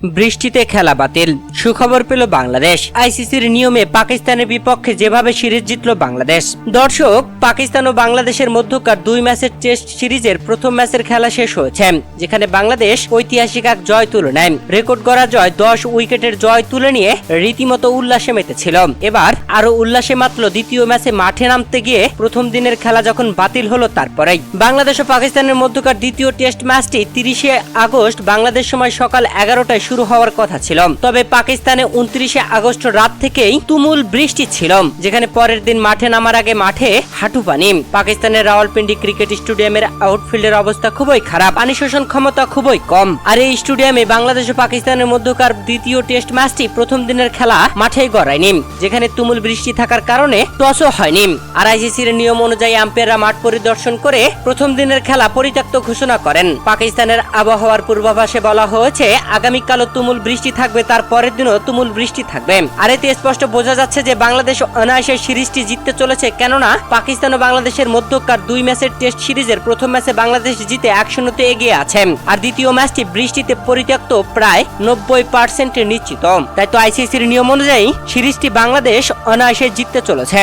বৃষ্টিতে খেলা বাতিল, সুখবর পেল বাংলাদেশ। আইসিসির নিয়মে পাকিস্তানের বিপক্ষে যেভাবে সিরিজ জিতল বাংলাদেশ। দর্শক, পাকিস্তান ও বাংলাদেশের মধ্যকার 2 ম্যাচের টেস্ট সিরিজের প্রথম ম্যাচের খেলা শেষ হয়েছে, যেখানে বাংলাদেশ ঐতিহাসিক এক জয় তুলে নেয়। রেকর্ড করা জয় 10 উইকেটের জয় তুলে নিয়ে রীতিমতো উল্লাসে মেতেছিল। এবার আরো উল্লাসে মাতল দ্বিতীয় ম্যাচে মাঠে নামতে গিয়ে প্রথম দিনের খেলা যখন বাতিল হলো তারপরেই। বাংলাদেশ ও পাকিস্তানের মধ্যকার দ্বিতীয় টেস্ট ম্যাচটি 30 আগস্ট বাংলাদেশ সময় সকাল 11টায় শুরু হওয়ার কথা ছিল। তবে পাকিস্তানে 29 আগস্ট রাত থেকেই তুমুল বৃষ্টি ছিল, যেখানে পরের দিন মাঠে নামার আগে মাঠে হাঁটু পানি। পাকিস্তানের রাওয়ালপিন্ডি ক্রিকেট স্টেডিয়ামের আউটফিল্ডের অবস্থা খুবই খারাপ, পানি শোষণ ক্ষমতা খুবই কম। আর এই স্টেডিয়ামে বাংলাদেশ ও পাকিস্তানের মধ্যকার দ্বিতীয় টেস্ট ম্যাচটি প্রথম দিনের খেলা মাঠেই গড়ায়নি, যেখানে তুমুল বৃষ্টি থাকার কারণে টসও হয়নি। আর আইসিসির নিয়ম অনুযায়ী আম্পায়াররা মাঠ পরিদর্শন করে প্রথম দিনের খেলা পরিত্যক্ত ঘোষণা করেন। পাকিস্তানের আবহাওয়ার পূর্বাভাসে বলা হয়েছে আগামীকালও তুমুল বৃষ্টি থাকবে, তার পরের দিনও তুমুল বৃষ্টি থাকবে। আর এতে স্পষ্ট বোঝা যাচ্ছে যে বাংলাদেশ অনায়াসে সিরিজটি জিততে চলেছে, কেননা পাকিস্তান ও বাংলাদেশের মধ্যকার 2 ম্যাচের টেস্ট সিরিজের প্রথম ম্যাচে বাংলাদেশ জিতে 1-0 এগিয়ে আছে। আর দ্বিতীয় ম্যাচটি বৃষ্টিতে পরিত্যক্ত, প্রায় 90% নিশ্চিত। তাই তো আইসিসির নিয়ম অনুযায়ী সিরিজটি বাংলাদেশ অনায়াসে জিততে চলেছে।